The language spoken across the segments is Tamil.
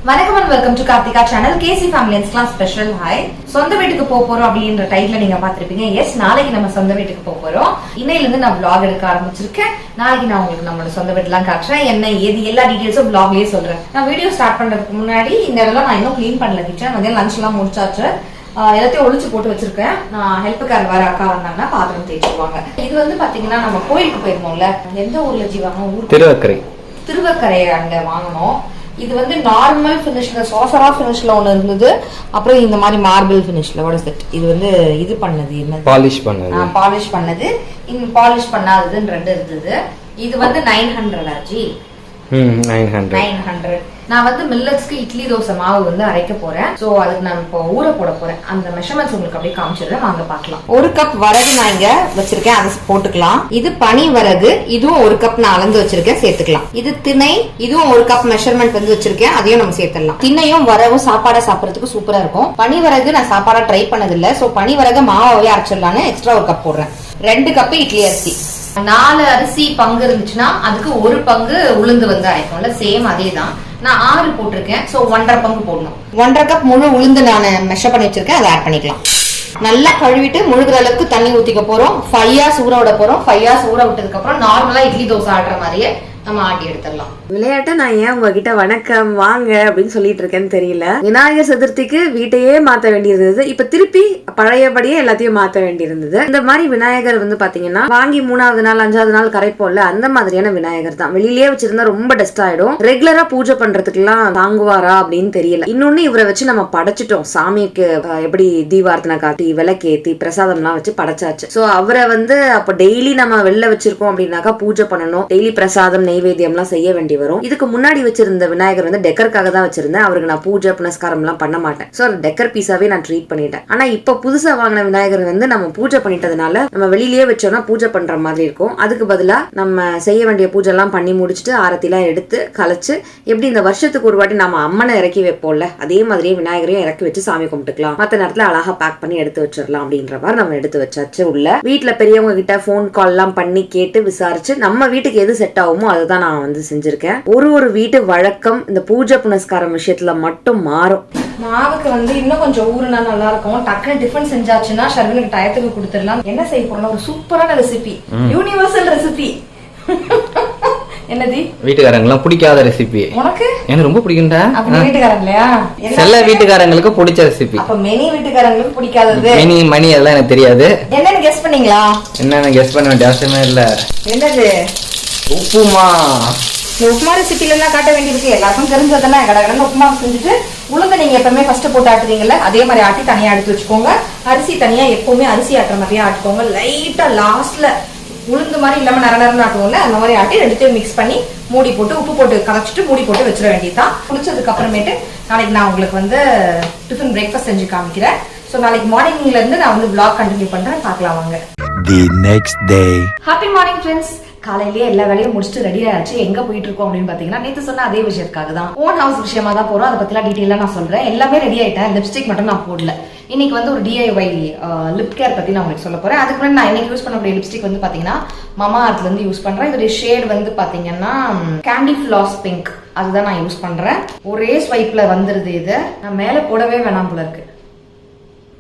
வணக்கம் and welcome to Karthika channel. KC ஃபேமிலிஸ்க்குலாம் ஸ்பெஷல் ஹாய். சொந்த வீட்டுக்கு போக போறோம் அப்படின்ற டைட்டில் நீங்க பாத்திருப்பீங்க. எஸ், நாளைக்கு நம்ம சொந்த வீட்டுக்கு போக போறோம். இன்னையில இருந்து நான் vlog எடுக்க ஆரம்பிச்சிருக்கேன். நாளைக்கு நான் உங்களுக்கு நம்மளோட சொந்த வீட்டுலாம் காட்டுறேன். என்ன ஏது எல்லா டீடைல்ஸும் vlogலயே சொல்றேன். நான் வீடியோ ஸ்டார்ட் பண்றதுக்கு முன்னாடி இந்த இடம்லாம் நான் இன்னும் கிளீன் பண்ணல. கிச்சன் வந்து லஞ்ச் எல்லாம் முடிச்சாச்சு. எல்லாத்தையும் ஒழிச்சு போட்டு வச்சிருக்கேன். நான் ஹெல்ப்புக்கார வர அக்கா வந்தாங்கன்னா பாத்திரம் தேய்ச்சிருவாங்க. இது வந்து பாத்தீங்கன்னா நம்ம கோயிலுக்கு போயிருந்தோம்ல, எந்த ஊர்ல ஜீவாங்க? திருவக்கரை அங்க வாங்கணும். இது வந்து நார்மல் ஃபினிஷ்ல சோசரா ஃபினிஷ்ல ஒன்னு இருந்தது. அப்புறம் இந்த மாதிரி மார்பிள் ஃபினிஷ்ல வாட் இஸ் தட்? இது வந்து இது பண்ணது என்ன? பாலிஷ் பண்ணது. இந்த பாலிஷ் பண்ணாததுன்னு ரெண்டு இருந்தது. இது வந்து 900 ஆச்சு. 900. நான் வந்து மில்லட்ஸ்க்கு இட்லி தோசை மாவு வந்து அரைக்க போறேன். சோ அதுக்கு நான் இப்போ ஊற போட போறேன். அந்த மெஷர்மெண்ட்ஸ் உங்களுக்கு அப்படியே காமிச்சிடுறேன், வாங்க பார்க்கலாம். 1 கப் வரகு நான் இங்க வச்சிருக்கேன், அதை போட்டுக்கலாம். இது பனி வரகு, இதுவும் 1 கப் நான் அளந்து வச்சிருக்கேன், சேர்த்துக்கலாம். இது திணை, இதுவும் 1 கப் மெஷர்மெண்ட் வந்து வச்சிருக்கேன், அதையும் நம்ம சேர்த்துடலாம். திணையும் வரவும் சாப்பாடா சாப்பிடறதுக்கு சூப்பரா இருக்கும். பனி வரகு நான் சாப்பாடா ட்ரை பண்ணது இல்ல. சோ பனி வரகு மாவே அரைச்சிடலான்னு எக்ஸ்ட்ரா 1 கப் போடுறேன். 2 கப் இட்லி அரிசி. 4 அரிசி பங்கு இருந்துச்சுன்னா அதுக்கு 1 பங்கு உளுந்து வந்து அரைக்கும்ல, சேம் அதே தான். நான் 6 போட்டிருக்கேன். சோ 1.5 பங்கு போடணும். 1.5 கப் முழு உளுந்து நான் மெஷர் பண்ணி வச்சிருக்கேன், அதை ஆட் பண்ணிக்கலாம். நல்லா கழுவிட்டு முழுகிற அளவுக்கு தண்ணி ஊத்திக்க போறோம். 5 hours ஊற விட போறோம். 5 hours ஊற விட்டதுக்கு அப்புறம் நார்மலா இட்லி தோசை ஆடுற மாதிரியே நம்ம ஆட்டி எடுத்துடலாம். விளையாட்ட நான் ஏன் உங்ககிட்ட வணக்கம் வாங்க அப்படின்னு சொல்லிட்டு இருக்கேன்னு தெரியல. விநாயகர் சதுர்த்திக்கு வீட்டையே மாத்த வேண்டியிருந்தது. இப்ப திருப்பி பழையபடியே எல்லாத்தையும் மாத்த வேண்டியிருந்தது. இந்த மாதிரி விநாயகர் வந்து பாத்தீங்கன்னா வாங்கி 3வது நாள் 5வது நாள் கரைப்போம்ல, அந்த மாதிரியான விநாயகர் தான். வெளியிலேயே வச்சிருந்தா ரொம்ப டஸ்ட் ஆயிடும். ரெகுலரா பூஜை பண்றதுக்கு எல்லாம் தாங்குவாரா அப்படின்னு தெரியல. இன்னொன்னு இவரை வச்சு நம்ம படைச்சிட்டோம். சாமிக்கு எப்படி தீபார்த்தனை காட்டி விளக்கேத்தி பிரசாதம் எல்லாம் வச்சு படைச்சாச்சு. சோ அவரை வந்து அப்ப டெய்லி நம்ம வெளில வச்சிருக்கோம் அப்படின்னாக்கா பூஜை பண்ணணும். டெய்லி பிரசாதம் நைவேத்தியம் எல்லாம் செய்ய வேண்டி வரும். இதுக்கு முன்னாடி வச்சிருந்த விநாயகர் வந்து டெக்கருக்காக தான் வச்சிருந்தேன். அவருக்கு நான் பூஜை புனஸ்காரம் எல்லாம் பண்ண மாட்டேன். சோ டெக்கர் பீஸாவே நான் ட்ரீட் பண்ணிட்டேன். ஆனா இப்ப புதுசா வாங்கின விநாயகர் வந்து நம்ம பூஜை பண்ணிட்டதுனால நம்ம வெளியிலேயே வச்சோம்னா பூஜை பண்ற மாதிரி இருக்கும். அதுக்கு பதிலா நம்ம செய்ய வேண்டிய பூஜை எல்லாம் பண்ணி முடிச்சுட்டு ஆரத்தி எல்லாம் எடுத்து கலைச்சு எப்படி இந்த வருஷத்துக்கு ஒரு வாட்டி நம்ம அம்மனை இறக்கி வைப்போம்ல, அதே மாதிரியே விநாயகரையும் இறக்கி வச்சு சாமி கும்பிட்டுக்கலாம். மத்த நேரத்துல அழகா பேக் பண்ணி எடுத்து வச்சிடலாம் அப்படின்ற மாதிரி நம்ம எடுத்து வச்சாச்சு. உள்ள வீட்டுல பெரியவங்க கிட்ட போன் கால் எல்லாம் பண்ணி கேட்டு விசாரிச்சு நம்ம வீட்டுக்கு எது செட் ஆகுமோ அதுதான் நான் வந்து செஞ்சிருக்கேன். ஒரு வீட்டு வழக்கம் இந்த பூஜை புனஸ்காரம் விஷயத்துல மட்டும் மாறும். மாவுக்கு வந்து இன்னும் கொஞ்சம் ஊறுனா நல்லா இருக்கும். டக்குனு டிஃபன் செஞ்சாச்சுன்னா ஷர்வனுக்கு டயத்துக்கு கொடுத்துடலாம். என்ன செய்ய போறோம்? ஒரு சூப்பரான ரெசிபி, யூனிவர்சல் ரெசிபி. என்னது? வீட்டுக்காரங்களுக்கு பிடிக்காத ரெசிபி உனக்கு? எனக்கு ரொம்ப பிடிக்கும்டா. அப்ப வீட்டுக்காரங்களா? எல்லா வீட்டுக்காரங்களுக்கு பிடிச்ச ரெசிபி. அப்ப மெனி வீட்டுக்காரங்களுக்கு பிடிக்காதது மெனி மணி அதெல்லாம் எனக்கு தெரியாது. என்னன்னு கெஸ் பண்ணீங்களா? என்னன்னு கெஸ் பண்ண வேண்டிய அவசியமே இல்ல. என்னது? உப்புமா. உப்புமா ரெசிபில எல்லாம் காட்ட வேண்டியிருக்கு. எல்லாருக்கும் தெரிஞ்சதுன்னா கடகடன்னு உப்புமா செஞ்சுட்டு உளுந்து நீங்க எப்பவுமே ஃபர்ஸ்ட் போட்டு ஆட்டுறீங்கல்ல, அதே மாதிரி ஆட்டி தனியா எடுத்து வச்சுக்கோங்க. அரிசி தனியா எப்பவுமே அரிசி ஆட்டுற மாதிரியே ஆட்டுக்கோங்க. லைட்டா லாஸ்ட்ல உளுந்து மாதிரி இல்லாம நரநரன்னு ஆட்டுவோம்ல, அந்த மாதிரி ஆட்டி ரெண்டுத்தையும் மிக்ஸ் பண்ணி மூடி போட்டு உப்பு போட்டு கலச்சிட்டு மூடி போட்டு வச்சிட வேண்டியதுதான். குடிச்சதுக்கு அப்புறமேட்டு நாளைக்கு நான் உங்களுக்கு வந்து டிஃபன் பிரேக்ஃபாஸ்ட் செஞ்சு காமிக்கிறேன். ஸோ நாளைக்கு மார்னிங்ல இருந்து நான் வந்து vlog கண்டினியூ பண்றேன், பார்க்கலாம் வாங்க. The next day. Happy morning friends. காலையிலேயே எல்லா வேலையும் முடிச்சுட்டு ரெடி ஆச்சு. எங்க போயிட்டு இருக்கோம் அப்படின்னு பாத்தீங்கன்னா நேத்து சொன்ன அதே விஷயத்துக்காக தான், ஓன் ஹவுஸ் விஷயமா தான் போறோம். அதை பத்திலாம் டீட்டெயிலா நான் சொல்றேன். எல்லாமே ரெடி ஆயிட்டேன், லிப்ஸ்டிக் மட்டும் நான் போடல. இன்னைக்கு வந்து ஒரு DIY லிப் கேர் பத்தி நான் உங்களுக்கு சொல்ல போறேன். அதுக்கு முன்னாடி நான் இன்னைக்கு யூஸ் பண்ணக்கூடிய லிப்ஸ்டிக் வந்து பாத்தீங்கன்னா மமா அர்த்ல இருந்து யூஸ் பண்றேன். இதோட ஷேட் வந்து பாத்தீங்கன்னா கேண்டி ஃபிளாஸ் பிங்க், அதுதான் நான் யூஸ் பண்றேன். ஒரே ஸ்வைப்ல வந்துருது. இது நான் மேல போடவே வேணாம் போல இருக்கு.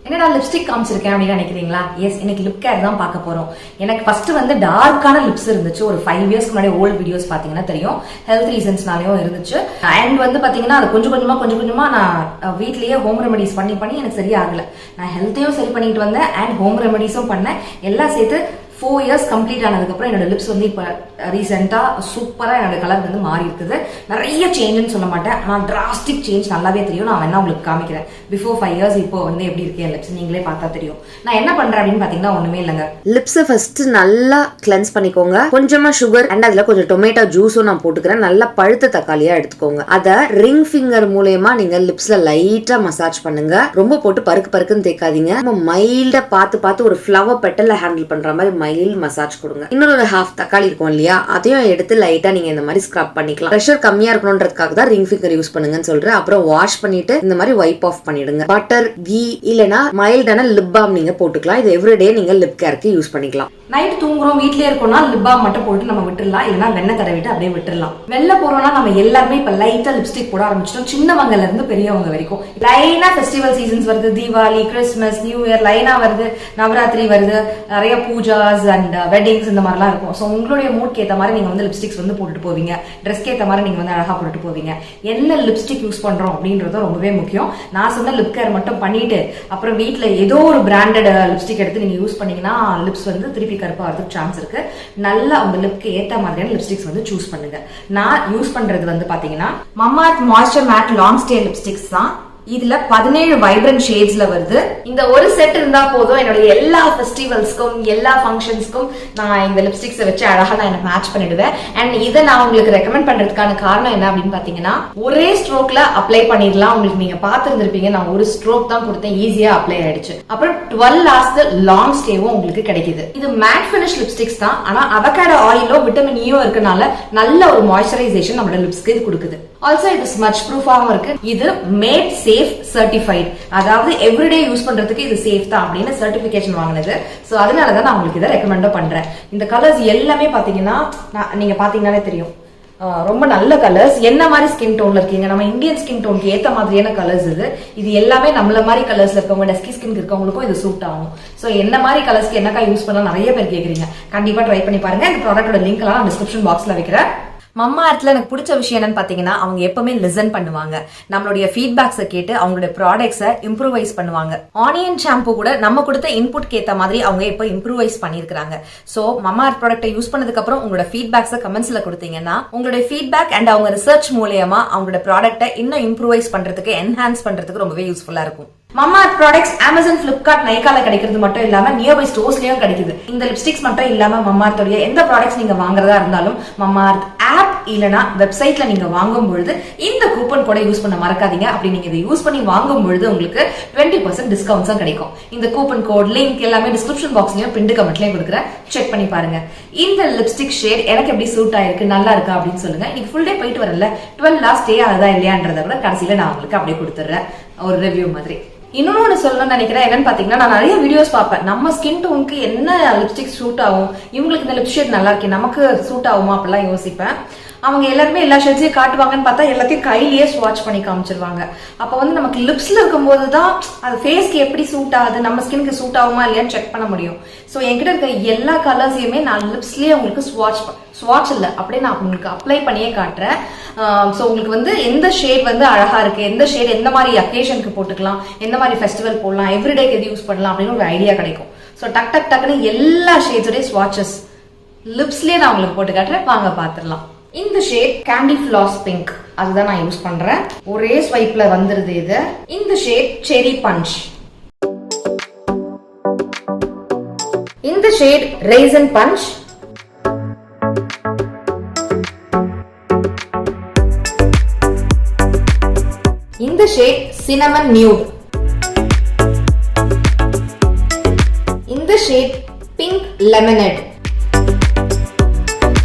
என்னடா லிப்ஸ்டிக் காமிச்சிருக்கேன் அப்படின்னு நினைக்கிறீங்களா? எஸ், இன்னைக்கு லிப் கேர் தான் பார்க்க போறோம். எனக்கு ஃபர்ஸ்ட் வந்து டார்க்கான லிப்ஸ் இருந்துச்சு. ஒரு 5 இயர்ஸ்க்கு முன்னாடி ஓல்டு வீடியோஸ் பாத்தீங்கன்னா தெரியும், ஹெல்த் ரீசன்ஸ்னாலயும் இருந்துச்சு. அண்ட் வந்து பாத்தீங்கன்னா அது கொஞ்சம் கொஞ்சமா நான் வீட்லயே ஹோம் ரெமெடிஸ் பண்ணி எனக்கு சரியாகல. நான் ஹெல்த்தையும் சரி பண்ணிட்டு வந்தேன் அண்ட் ஹோம் ரெமெடிஸும் பண்ணேன். எல்லாம் சேர்த்து 4 இயர்ஸ் கம்ப்ளீட் ஆனதுக்கு அப்புறம் என்னோட லிப்ஸ் வந்து இப்ப ரீசெண்டா சூப்பரா என்னோட கலர் வந்து மாறி இருக்குது. நிறைய சேஞ்சுன்னு சொல்ல மாட்டேன், ஆனா டிராஸ்டிக் சேஞ்ச் நல்லாவே தெரியும். நான் வேணா உங்களுக்கு காமிக்கிறேன். பிஃபோர் 5 இயர்ஸ் இப்போ வந்து எப்படி இருக்கு என் லிப்ஸ், நீங்களே பார்த்தா தெரியும். நான் என்ன பண்றேன் அப்படின்னு பாத்தீங்கன்னா ஒண்ணுமே இல்லைங்க. லிப்ஸ் ஃபர்ஸ்ட் நல்லா கிளென்ஸ் பண்ணிக்கோங்க. கொஞ்சமா சுகர் அண்ட் அதுல கொஞ்சம் டொமேட்டோ ஜூஸும் நான் போட்டுக்கிறேன். நல்லா பழுத்த தக்காளியா எடுத்துக்கோங்க. அத ரிங் ஃபிங்கர் மூலமா நீங்க லிப்ஸ்ல லைட்டா மசாஜ் பண்ணுங்க. ரொம்ப போட்டு பருக்குன்னு தேய்க்காதீங்க. மைல்டா பார்த்து ஒரு ஃபிளவர் பெட்டல்ல ஹேண்டில் பண்ற மாதிரி மைல்ட் மசாஜ் கொடுங்க. இன்னொரு ஹாஃப் தக்காளி இருக்கும் இல்லையா, அதையும் எடுத்து லைட்டா நீங்க இந்த மாதிரி ஸ்க்ரப் பண்ணிக்கலாம். ப்ரெஷர் கம்மியா இருக்கணும்ன்றதுக்காக தான் ரிங் ஃபிங்கர் யூஸ் பண்ணுங்கன்னு சொல்றேன். அப்புறம் வாஷ் பண்ணிட்டு இந்த மாதிரி வைப் ஆஃப் பண்ணிடுங்க. பட்டர், கீ இல்லனா மைல்டான லிப் பாம் நீங்க போட்டுக்கலாம். இது எவ்ரிடே நீங்க லிப் கேருக்கு யூஸ் பண்ணிக்கலாம். நைட் தூங்குறோம், வீட்லயே இருக்கோம்னா லிப் பாம் மட்டும் போட்டு நம்ம விட்டுடலாம், இல்லைன்னா வெண்ணெய் தடவிட்டு அப்படியே விட்டுடலாம். வெளில போறோம்னா நம்ம எல்லாருமே இப்ப லைட்டா லிப்ஸ்டிக் போட ஆரம்பிச்சிட்டோம், சின்னவங்கல இருந்து பெரியவங்க வரைக்கும். லைனா ஃபெஸ்டிவல் சீசன்ஸ் வருது, தீபாவளி, கிறிஸ்மஸ், நியூ இயர் லைனா வருது, நவராத்திரி வருது, நிறைய பூஜாஸ் அண்ட் வெட்டிங்ஸ் இந்த மாதிரிலாம் இருக்கும். ஸோ உங்களுடைய மூட்க்கு ஏற்ற மாதிரி நீங்க வந்து லிப்ஸ்டிக்ஸ் வந்து போட்டுட்டு போவீங்க, ட்ரெஸ்க்கு ஏற்ற மாதிரி நீங்க வந்து அழகா போட்டுட்டு போவீங்க. என்ன லிப்ஸ்டிக் யூஸ் பண்றோம் அப்படின்றது ரொம்பவே முக்கியம். நான் சொன்ன லிப் கேர் மட்டும் பண்ணிட்டு அப்புறம் வீட்டுல ஏதோ ஒரு பிராண்டட் லிப்ஸ்டிக் எடுத்து நீங்க யூஸ் பண்ணீங்கன்னா லிப்ஸ் வந்து திருப்பி கருப்பா வரதுக்கு சான்ஸ் இருக்கு. நல்லா உங்க லிப்க்கு ஏத்த மாதிரியான லிப்ஸ்டிக்ஸ் வந்து சூஸ் பண்ணுங்க. நான் யூஸ் பண்றது வந்து பாத்தீங்கன்னா மம்மார்த் moisture matte long stay lipsticks தான். இதுல 17 வைப்ரண்ட் ஷேட்ஸ்ல வருது. இந்த ஒரு செட் இருந்தா போதும், என்னுடைய எல்லா ஃபெஸ்டிவல்ஸ்க்கும் எல்லா ஃபங்க்ஷன்ஸ்க்கும் நான் இந்த லிப்ஸ்டிக்ஸ் வச்சு அழகா நான் மேட்ச் பண்ணிடுவேன். அண்ட் இதை நான் உங்களுக்கு ரெக்கமெண்ட் பண்றதுக்கான காரணம் என்ன அப்படின்னு பாத்தீங்கன்னா, ஒரே ஸ்ட்ரோக்ல அப்ளை பண்ணிடலாம். உங்களுக்கு நீங்க பாத்துருந்துருப்பீங்க, நான் ஒரு ஸ்ட்ரோக் தான் கொடுத்தேன், ஈஸியா அப்ளை ஆயிடுச்சு. அப்புறம் 12 ஹவர்ஸ் லாங் ஸ்டேவும் உங்களுக்கு கிடைக்குது. இது மேட் ஃபினிஷ் லிப்ஸ்டிக்ஸ் தான், ஆனா அவகாடோ ஆயிலோ விட்டமின் ஈயோ இருக்கனால நல்ல ஒரு மாய்ஸ்சரைசேஷன் நம்மளோட லிப்ஸ்க்கு இது கொடுக்குது. ஆல்சோ இது ஸ்மட்ச் ப்ரூஃபாவும் இருக்கு. இது மேட் சேஃப் சர்டிஃபைட், அதாவது எவ்ரிடே யூஸ் பண்றதுக்கு இது சேஃப் தான் அப்படின்னு சர்டிபிகேஷன் வாங்கினது. சோ அதனாலதான் நான் உங்களுக்கு இதை ரெக்கமெண்ட் பண்றேன். இந்த கலர்ஸ் எல்லாமே பாத்தீங்கன்னா நீங்க பாத்தீங்கன்னாலே தெரியும், ரொம்ப நல்ல கலர்ஸ். என்ன மாதிரி ஸ்கின் டோன்ல இருக்கீங்க, நம்ம இந்தியன் ஸ்கின் டோனுக்கு ஏத்த மாதிரியான கலர்ஸ் இது எல்லாமே நம்மள மாதிரி கலர்ஸ்ல இருக்கவங்க, டஸ்கி ஸ்கின் இருக்கவங்களுக்கும் இது சூட் ஆகும். சோ என்ன மாதிரி கலர்ஸ்க்கு என்னக்கா யூஸ் பண்ணலாம் நிறைய பேர் கேக்குறீங்க. கண்டிப்பா ட்ரை பண்ணி பாருங்க. இந்த ப்ராடக்டோட லிங்க் எல்லாம் டிஸ்கிரிப்ஷன் பாக்ஸ்ல வைக்கிறேன். மம்மார்த்ல எனக்கு பிடிச்ச விஷயம் என்னன்னு பாத்தீங்கன்னா, அவங்க எப்பவுமே லிசன் பண்ணுவாங்க. நம்மளுடைய ஃபீட்பேக்ஸை கேட்டு அவங்களுடைய ப்ராடக்ட்ஸை இம்ப்ரூவைஸ் பண்ணுவாங்க. ஆனியன் ஷாம்பு கூட நம்ம கொடுத்த இன்புட்க்கு ஏத்த மாதிரி அவங்க இப்போ இம்ப்ரூவைஸ் பண்ணிருக்காங்க. சோ மம்மார்த் ப்ராடக்ட்டை யூஸ் பண்ணதுக்கு அப்புறம் உங்களோட ஃபீட்பேக்ஸை கமெண்ட்ஸ்ல கொடுத்தீங்கன்னா, உங்களுடைய ஃபீட்பேக் அண்ட் அவங்க ரிசர்ச் மூலமா அவங்களோட ப்ராடக்ட்டை இன்னும் இம்ப்ரூவைஸ் பண்றதுக்கு, என்ஹான்ஸ் பண்றதுக்கு ரொம்பவே யூஸ்ஃபுல்லா இருக்கும். மம்மார்த் ப்ராடக்ட்ஸ் Amazon, Flipkart, நைகால கிடைக்கிறது மட்டும் இல்லாம நியர்பை ஸ்டோர்ஸ்லயும் கிடைக்குது. இந்த லிப்ஸ்டிக்ஸ் மட்டும் இல்லாம மம்மார்த்தோட எந்த ப்ராடக்ட்ஸ் நீங்க வாங்குறதா இருந்தாலும் மம்மார்த் ஆப் இல்லனா வெப்சைட்ல நீங்க வாங்கும் பொழுது இந்த கூப்பன் கோடை யூஸ் பண்ண மறக்காதீங்க. அப்படி நீங்க இதை யூஸ் பண்ணி வாங்கும் பொழுது உங்களுக்கு 20% டிஸ்கவுண்ட்ஸும் கிடைக்கும். இந்த கூப்பன் கோட் லிங்க் எல்லாமே டிஸ்கிரிப்ஷன் பாக்ஸ்லயும் பின் கமெண்ட்லயும் கொடுக்குறேன், செக் பண்ணி பாருங்க. இந்த லிப்ஸ்டிக் ஷேட் எனக்கு எப்படி சூட் ஆயிருக்கு, நல்லா இருக்கா அப்படின்னு சொல்லுங்க. இன்னைக்கு ஃபுல் டே போயிட்டு வரல, 12 ஹவர்ஸ் ஸ்டே ஆகுதா இல்லையான்றத கூட கடைசியில நான் உங்களுக்கு அப்படியே கொடுத்துறேன் ஒரு ரிவ்யூ மாதிரி. இன்னொன்னு சொல்லணும்னு நினைக்கிறேன். என்னன்னு பாத்தீங்கன்னா, நான் நிறைய வீடியோஸ் பார்ப்பேன். நம்ம ஸ்கின் டோனுக்கு என்ன லிப்ஸ்டிக் சூட் ஆகும், இவங்களுக்கு இந்த லிப் ஷேட் நல்லா இருக்கு, நமக்கு சூட் ஆகுமா அப்படிலாம் யோசிப்பேன். அவங்க எல்லாருமே எல்லா ஷேட்ஸையும் காட்டுவாங்கன்னு பார்த்தா எல்லாத்தையும் கையிலேயே ஸ்வாட்ச் பண்ணி காமிச்சிருவாங்க. அப்போ வந்து நமக்கு லிப்ஸ்ல இருக்கும்போது தான் அது ஃபேஸ்க்கு எப்படி சூட் ஆகுது, நம்ம ஸ்கின்க்கு சூட் ஆகுமா இல்லையான்னு செக் பண்ண முடியும். ஸோ என்கிட்ட இருக்க எல்லா கலர்ஸையுமே நான் லிப்ஸ்லயே உங்களுக்கு ஸ்வாட்ச் இல்லை அப்படியே நான் உங்களுக்கு அப்ளை பண்ணியே காட்டுறேன். ஸோ உங்களுக்கு வந்து எந்த ஷேட் வந்து அழகா இருக்கு, எந்த ஷேட் எந்த மாதிரி அக்கேஷனுக்கு போட்டுக்கலாம், எந்த மாதிரி ஃபெஸ்டிவல் போடலாம், எவ்ரிடேக்கு எது யூஸ் பண்ணலாம் அப்படின்னு ஒரு ஐடியா கிடைக்கும். ஸோ டக்குன்னு எல்லா ஷேட்ஸோடைய ஸ்வாட்சஸ் லிப்ஸ்லயே நான் உங்களுக்கு போட்டு காட்டுறேன், வாங்க பாத்துடலாம். இந்த ஷேட் கேண்டி ஃபிளாஸ் பிங்க், அதுதான் நான் யூஸ் பண்றேன். ஒரே ஸ்வைப்ல வந்துருது இது. இந்த ஷேட் செரி பஞ்ச். இந்த ஷேட் ரைசன் பஞ்ச். இந்த ஷேட் சினமன் நியூட். இந்த ஷேட் பிங்க் லெமனட்.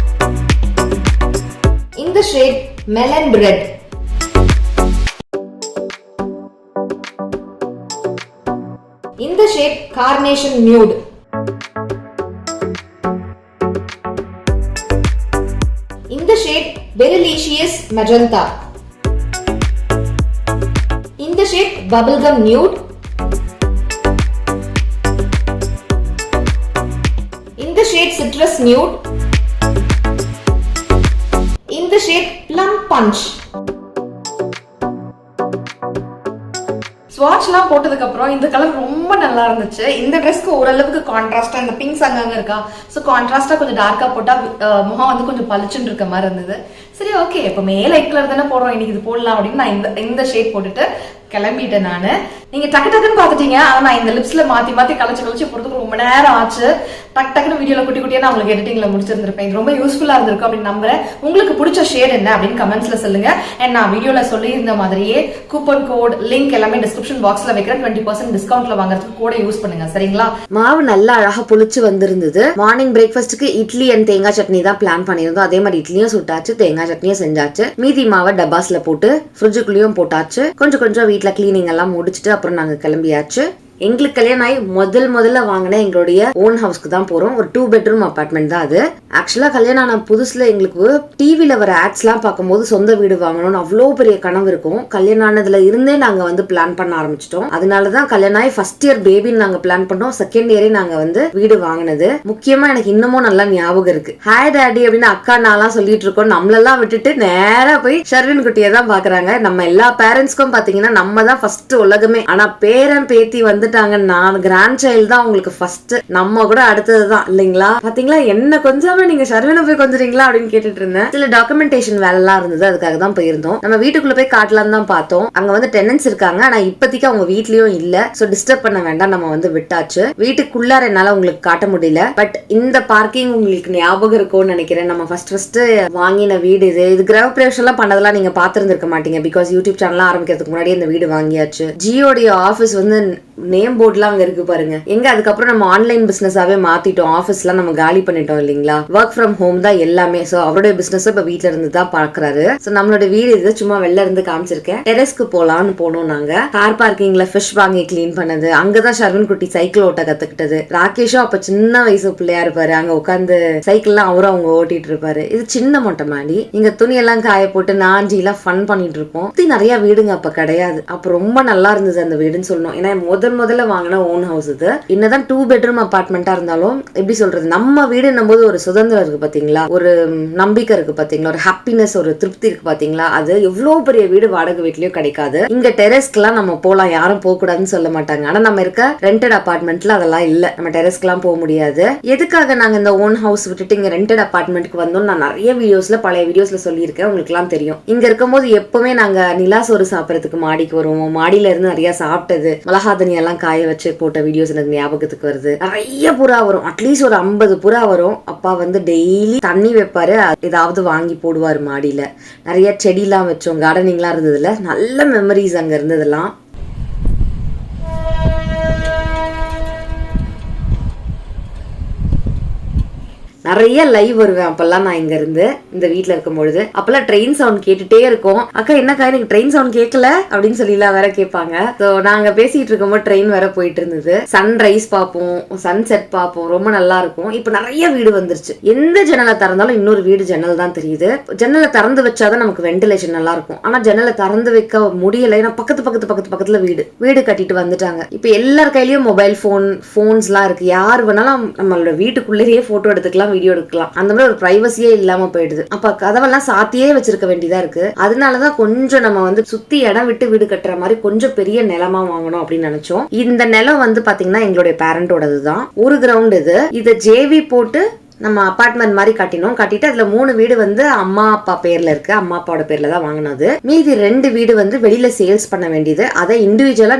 இந்த ஷேட் மெலன் பிரெட். இந்த ஷேட் கார்னேஷன் நியூட். இந்த ஷேட் பெரிலிஷியஸ் மெஜந்தா. இந்த ஷேட் பபிள்கம் நியூட். இந்த ஷேட் சிட்ரஸ் நியூட். இந்த ஷேட் plum punch. ஸ்வாட்ச்லாம் போட்டதுக்கு அப்புறம் இந்த கலர் ரொம்ப நல்லா இருந்துச்சு. இந்த ட்ரெஸ்க்கு ஓரளவுக்கு கான்ட்ராஸ்டா இந்த பிங்க்ஸ் அங்கங்க இருக்கா, ஸோ கான்ட்ராஸ்டா கொஞ்சம் டார்க்கா போட்டா முகம் வந்து கொஞ்சம் பளிச்சுன்னு இருக்க மாதிரி இருந்தது. சரி ஓகே எப்பவுமே லைட் கலர் தானே போடுறோம், இன்னைக்கு இது போடலாம் அப்படின்னு நான் இந்த ஷேட் போட்டுட்டு கிளம்பிட்டேன் நானு. நீங்க டக்கு டக்குன்னு பாத்துட்டீங்க. ஆனா நான் இந்த லிப்ஸ்ல மாத்தி மாத்தி கலச்சு போறதுக்கு ரொம்ப நேரம் ஆச்சு. டக்கு டக்குன்னு வீடியோல குட்டி குட்டியா நான் உங்களுக்கு எடிட்டிங்ல முடிச்சிருந்திருப்பேன். இது ரொம்ப யூஸ்ஃபுல்லா இருந்திருக்கும் அப்படின்னு நம்புறேன். உங்களுக்கு பிடிச்ச ஷேட் என்ன அப்படின்னு கமெண்ட்ஸ்ல சொல்லுங்க. அண்ட் நான் வீடியோல சொல்லியிருந்த மாதிரியே கூப்பன் கோட் லிங்க் எல்லாமே டிஸ்கிரிப்ஷன் பாக்ஸ்ல வைக்கிறேன். 20% டிஸ்கவுண்ட்ல வாங்குறதுக்கு கூட யூஸ் பண்ணுங்க, சரிங்களா? மாவு நல்லா அழகா புளிச்சு வந்திருந்தது. மார்னிங் பிரேக்ஃபாஸ்ட்டுக்கு இட்லி அண்ட் தேங்காய் சட்னி தான் பிளான் பண்ணியிருந்தோம். அதே மாதிரி இட்லியும் சுட்டாச்சு, தேங்காய் சட்னியும் செஞ்சாச்சு. மீதி மாவை டப்பாஸ்ல போட்டு ஃப்ரிட்ஜுக்குள்ளேயும் போட்டாச்சு. கொஞ்சம் வீட்டுல கிளீனிங் எல்லாம் முடிச்சுட்டு அப்புறம் நாங்க கிளம்பியாச்சு. எங்களுக்கு கல்யாணம் ஆகி முதல்ல வாங்கின எங்களுடைய ஓன் ஹவுஸ்க்கு தான் போறோம். ஒரு 2 bedroom அபார்ட்மெண்ட் தான் அது. ஆக்சுவலா கல்யாணம் ஆன புதுசுல எங்களுக்கு டிவில வர ஆட்ஸ் எல்லாம் பார்க்கும்போது சொந்த வீடு வாங்கணும்னு அவ்வளோ பெரிய கனவு இருக்கும். கல்யாணம் ஆனதுல இருந்தே நாங்க வந்து பிளான் பண்ண ஆரம்பிச்சிட்டோம். அதனாலதான் கல்யாணம் ஆகி ஃபர்ஸ்ட் இயர் பேபின்னு நாங்க பிளான் பண்ணோம். செகண்ட் இயரே நாங்க வந்து வீடு வாங்கினது. முக்கியமா எனக்கு இன்னமும் நல்லா ஞாபகம் இருக்கு. ஹாய் டாடி அப்படின்னு அக்கா நான்லாம் சொல்லிட்டு இருக்கோம். நம்மளெல்லாம் விட்டுட்டு நேரா போய் ஷர்வின் குட்டியை தான் பாக்குறாங்க. நம்ம எல்லா பேரண்ட்ஸ்க்கும் பாத்தீங்கன்னா நம்ம தான் ஃபர்ஸ்ட் உலகமே. ஆனா பேரன் பேத்தி வந்து நான் கிராண்ட் சைல்டு தான் உங்களுக்கு ஃபர்ஸ்ட், நம்ம கூட அடுத்ததுதான் இல்லைங்களா? பாத்தீங்களா என்ன கொஞ்சமே நீங்க ஷர்வினை போய் கொஞ்சறீங்களா அப்படின்னு கேட்டுட்டு இருந்தேன். சில டாக்குமெண்டேஷன் வேலை எல்லாம் இருந்தது, அதுக்காக தான் போயிருந்தோம். நம்ம வீட்டுக்குள்ள போய் காட்டலாம் தான் பார்த்தோம். அங்க வந்து டெனன்ஸ் இருக்காங்க, ஆனா இப்போதைக்கு அவங்க வீட்லயும் இல்ல. சோ டிஸ்டர்ப் பண்ண வேண்டாம், நம்ம வந்து விட்டாச்சு. வீட்டுக்குள்ளார என்னால உங்களுக்கு காட்ட முடியல. பட் இந்த பார்க்கிங் உங்களுக்கு ஞாபகம் இருக்கும்னு நினைக்கிறேன். நம்ம ஃபர்ஸ்ட் வாங்கின வீடு இது கிரக பிரவேசம் எல்லாம் பண்ணதெல்லாம் நீங்க பாத்துருந்துருக்க மாட்டீங்க. பிகாஸ் யூடியூப் சேனல் ஆரம்பிக்கிறதுக்கு முன்னாடி இந்த வீடு வாங்கியாச்சு. ஜியோடைய ஆபீஸ் வந்து நேம் போர்ட்லாம் அங்க இருக்கு பாருங்க. எங்க அதுக்கப்புறம் நம்ம ஆன்லைன் பிசினஸாவே மாத்திட்டோம். ஆபீஸ்லாம் நம்ம காலி பண்ணிட்டோம் இல்லைங்களா? ஒர்க் ஃப்ரம் ஹோம் தான் எல்லாமே. சோ அவருடைய பிசினஸ் இப்ப வீட்ல இருந்து தான் பாக்குறாரு. சோ நம்மளோட வீடு இது சும்மா வெளில இருந்து காமிச்சிருக்கேன். டெரஸ்க்கு போலான்னு போனோம் நாங்க. கார் பார்க்கிங்ல ஃபிஷ் வாங்கி கிளீன் பண்ணது, அங்கதான் ஷர்வின் குட்டி சைக்கிள் ஓட்ட கத்துக்கிட்டது. ராகேஷும் அப்ப சின்ன வயசு பிள்ளையா இருப்பாரு. அங்க உட்காந்து சைக்கிள்லாம் அவரும் அவங்க ஓட்டிட்டு இருப்பாரு. இது சின்ன மொட்டை மாடி. இங்க துணி எல்லாம் காய போட்டு நாஞ்சி எல்லாம் ஃபன் பண்ணிட்டு இருப்போம். நிறைய வீடுங்க அப்ப கிடையாது. அப்ப ரொம்ப நல்லா இருந்தது அந்த வீடுன்னு சொல்லணும். ஏன்னா முதல்ல வாங்கின ஓன் ஹவுஸ் இது. என்னதான் 2 bedroom அபார்ட்மெண்டா இருந்தாலும் எப்படி சொல்றது, நம்ம வீடுன்னும் போது ஒரு சுதந்திரம் இருக்கு பாத்தீங்களா, ஒரு நம்பிக்கை இருக்கு பாத்தீங்களா, ஒரு ஹாப்பினஸ், ஒரு திருப்தி இருக்கு பாத்தீங்களா. அது எவ்வளவு பெரிய வீடு வாடகை வீட்லயும் கிடைக்காது. இங்க டெரஸ்க்குலாம் நம்ம போலாம், யாரும் போக கூடாதுன்னு சொல்ல மாட்டாங்க. ஆனா நம்ம இருக்க ரெண்டட் அபார்ட்மெண்ட்ல அதெல்லாம் இல்ல. நம்ம டெரஸ்க்குலாம் போக முடியாது. எதுக்காக நாங்க இந்த ஓன் ஹவுஸ் விட்டுட்டு இங்க ரெண்டட் அபார்ட்மெண்ட்க்கு வந்தோம் நான் நிறைய வீடியோஸ்ல பழைய வீடியோஸ்ல சொல்லியிருக்கேன். உங்களுக்கு எல்லாம் தெரியும். இங்க இருக்கும்போது எப்பவுமே நாங்க நிலா சோறு சாப்பிடறதுக்கு மாடிக்கு வருவோம். மாடியில இருந்து நிறைய சாப்பிட்டது, மிளகாதனி எல்லாம் காய வச்சு போட்ட வீடியோஸ் எனக்கு ஞாபகத்துக்கு வருது. நிறைய புறா வரும், அட்லீஸ்ட் ஒரு 50 புறா வரும். அப்பா வந்து டெய்லி தண்ணி வைப்பாரு, ஏதாவது வாங்கி போடுவாரு மாடியில. நிறைய செடிலாம் வச்சோம், கார்டனிங்லாம் இருந்ததுல நல்ல மெமரிஸ் அங்க இருந்ததெல்லாம். நிறைய லைவ் வருவேன் அப்பெல்லாம் நான் இங்க இருந்து இந்த வீட்டுல இருக்கும் பொழுது. அப்பெல்லாம் ட்ரெயின் சவுண்ட் கேட்டுட்டே இருக்கும். அக்கா என்னக்கா எனக்கு ட்ரெயின் சவுண்ட் கேட்கல அப்படின்னு சொல்லி வேற கேட்பாங்க. ஸோ நாங்க பேசிட்டு இருக்கும்போது ட்ரெயின் வேற போயிட்டு இருந்தது. சன்ரைஸ் பார்ப்போம், சன்செட் பார்ப்போம், ரொம்ப நல்லா இருக்கும். இப்ப நிறைய வீடு வந்துருச்சு. எந்த ஜன்னலை திறந்தாலும் இன்னொரு வீடு ஜன்னல் தான் தெரியுது. ஜன்னலை திறந்து வச்சாதான் நமக்கு வென்டிலேஷன் நல்லா இருக்கும். ஆனா ஜன்னலை திறந்து வைக்க முடியல, ஏன்னா பக்கத்துல வீடு கட்டிட்டு வந்துட்டாங்க. இப்ப எல்லார் கையிலயும் மொபைல் போன்ஸ் எல்லாம் இருக்கு. யார் வேணாலும் நம்மளோட வீட்டுக்குள்ளேயே போட்டோ எடுத்துக்கலாம், வீடியோ எடுக்கலாம். அந்த மாதிரி ஒரு பிரைவசியே இல்லாம போயிடுது. அப்ப கதவெல்லாம் சாத்தியே வச்சிருக்க வேண்டியதா இருக்கு. அதனாலதான் கொஞ்சம் நம்ம வந்து சுத்தி இடம் விட்டு வீடு கட்டுற மாதிரி கொஞ்சம் பெரிய நிலமா வாங்கணும் அப்படின்னு நினைச்சோம். இந்த நிலம் வந்து பாத்தீங்கன்னா எங்களுடைய பேரண்டோடது தான். ஒரு கிரவுண்ட் இது. இதை ஜேவி போட்டு நம்ம அபார்ட்மெண்ட் மாதிரி கட்டிட்டு அதுல 3 வீடு வந்து அம்மா அப்பா பேர்ல இருக்கு. அம்மா அப்பாவோட பேர்ல தான் வாங்கினது. மீதி 2 வீடு வந்து வெளியில சேல்ஸ் பண்ண வேண்டியது. அதை இண்டிவிஜுவலா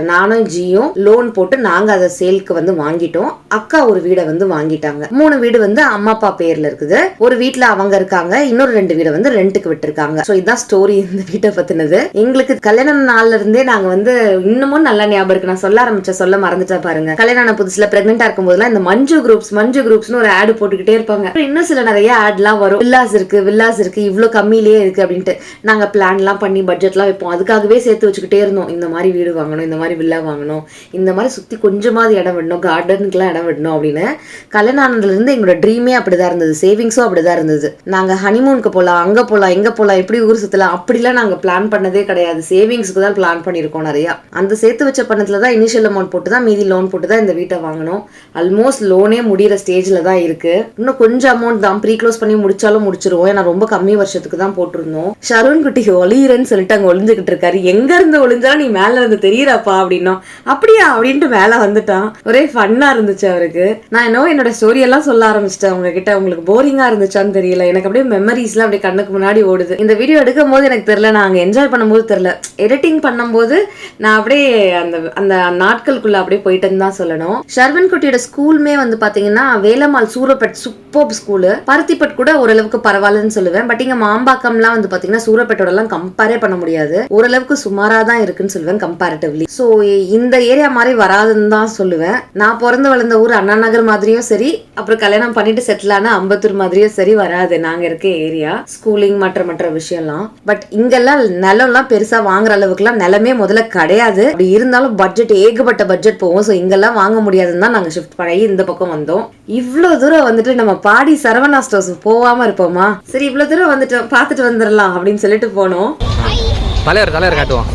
நானும் ஜியும் லோன் போட்டு நாங்க அதை சேல்க்கு வந்து வாங்கிட்டோம். அக்கா ஒரு வீடை வந்து வாங்கிட்டாங்க. 3 வீடு வந்து அம்மா அப்பா பேர்ல இருக்குது. ஒரு வீட்டுல அவங்க இருக்காங்க, இன்னொரு 2 வீடை வந்து ரெண்டுக்கு விட்டுருக்காங்க. சோ இதுதான் ஸ்டோரி இந்த வீட்டை பத்தினது. எங்களுக்கு கல்யாண நாள்ல இருந்தே நாங்க வந்து இன்னமும் நல்லா ஞாபகம் இருக்கு. நான் சொல்ல மறந்துட்டேன் பாருங்க. கல்யாண புதுசுல பிரெக்னெண்டா இருக்கும் போதெல்லாம் இந்த மஞ்சு குரூப்ஸ் ஒரு ஆட் போட்டுக்கிட்டே இருப்பாங்க. இன்னும் சில நிறைய ஆட்லாம் வரும். வில்லாஸ் இருக்கு இவ்வளவு கம்மியிலேயே இருக்கு அப்படின்ட்டு நாங்க பிளான் எல்லாம் பண்ணி பட்ஜெட் எல்லாம் வைப்போம். அதுக்காகவே சேர்த்து வச்சுக்கிட்டே இருந்தோம். இந்த மாதிரி வீடு வாங்கணும், இந்த மாதிரி வில்லா வாங்கணும், இந்த மாதிரி சுத்தி கொஞ்சமாவது இடம் விடணும், கார்டனுக்குலாம் இடம் விடணும் அப்படின்னு. கல்யாணத்துல இருந்து எங்களோட ட்ரீமே அப்படிதான் இருந்தது. சேவிங்ஸும் அப்படிதான் இருந்தது. நாங்க ஹனிமூனுக்கு போலாம், அங்க போலாம், எங்க போலாம், எப்படி ஊர் சுத்தலாம் அப்படிலாம் நாங்க பிளான் பண்ணதே கிடையாது. சேவிங்ஸ்க்கு தான் பிளான் பண்ணிருக்கோம் நிறைய. அந்த சேர்த்து வச்ச பணத்துலதான் இனிஷியல் அமௌண்ட் போட்டுதான் மீதி லோன் போட்டுதான் இந்த வீட்டை வாங்கணும். ஆல்மோஸ்ட் லோனே முடிகிற ஸ்டேஜ்ல ப்ராசஸ்ல தான் இருக்கு. இன்னும் கொஞ்சம் அமௌண்ட் தான், ப்ரீ க்ளோஸ் பண்ணி முடிச்சாலும் முடிச்சிருவோம். ஏன்னா ரொம்ப கம்மி வருஷத்துக்கு தான் போட்டிருந்தோம். ஷருண் குட்டி ஒளியிறன்னு சொல்லிட்டு அங்க ஒளிஞ்சுக்கிட்டு இருக்காரு. எங்க இருந்து ஒளிஞ்சாலும் நீ மேல இருந்து தெரியறப்பா அப்படின்னா, அப்படியா அப்படின்ட்டு மேல வந்துட்டான். ஒரே ஃபன்னா இருந்துச்சு அவருக்கு. நான் என்னோட ஸ்டோரி எல்லாம் சொல்ல ஆரம்பிச்சிட்டேன் உங்ககிட்ட. உங்களுக்கு போரிங்கா இருந்துச்சான்னு தெரியல, எனக்கு அப்படியே மெமரிஸ்லாம் அப்படியே கண்ணுக்கு முன்னாடி ஓடுது. இந்த வீடியோ எடுக்கும் போது எனக்கு தெரியல, நாங்க என்ஜாய் பண்ணும்போது தெரியல, எடிட்டிங் பண்ணும்போது நான் அப்படியே அந்த அந்த நாட்களுக்குள்ள அப்படியே போயிட்டேன்னு தான் சொல்லணும். ஷர்வன் குட்டியோட ஸ்கூலுமே வந்து பாத்தீங்கன்னா வேலம்மாள் சூரப்பேட் சூப்பர் ஸ்கூலு. பருத்திப்பட் கூட ஓரளவுக்கு பரவாயில்லன்னு சொல்லுவேன். பட் இங்க மாம்பாக்கம்லாம் வந்து பாத்தீங்கன்னா சூரப்பேட்டோட எல்லாம் கம்பேரே பண்ண முடியாது, ஓரளவுக்கு சுமாரா தான் இருக்குன்னு சொல்லுவேன் கம்பேரிட்டிவ்லி. ஸோ இந்த ஏரியா மாதிரி வராதுன்னு தான் சொல்லுவேன். நான் பிறந்து வளர்ந்த ஊர் அண்ணா நகர் மாதிரியும் சரி, அப்புறம் கல்யாணம் பண்ணிட்டு செட்டில் ஆன அம்பத்தூர் மாதிரியும் சரி வராது நாங்க இருக்க ஏரியா. ஸ்கூலிங் மற்ற விஷயம்லாம். பட் இங்கெல்லாம் நிலம்லாம் பெருசா வாங்குற அளவுக்குலாம் நிலமே முதல்ல கிடையாது. அப்படி இருந்தாலும் பட்ஜெட் ஏகப்பட்ட பட்ஜெட் போவோம். ஸோ இங்கெல்லாம் வாங்க முடியாதுன்னு தான் நாங்க ஷிஃப்ட் பண்ணி இந்த பக்கம் வந்தோம். இவ்வளவு தூரம் வந்துட்டு நம்ம பாடி சரவணா ஸ்டோர்ஸ் போகாம இருப்போமா? சரி இவ்வளவு தூரம் வந்துட்டு பார்த்துட்டு வந்துடலாம் அப்படின்னு சொல்லிட்டு போனோம். தலைவர் காட்டுவோம்.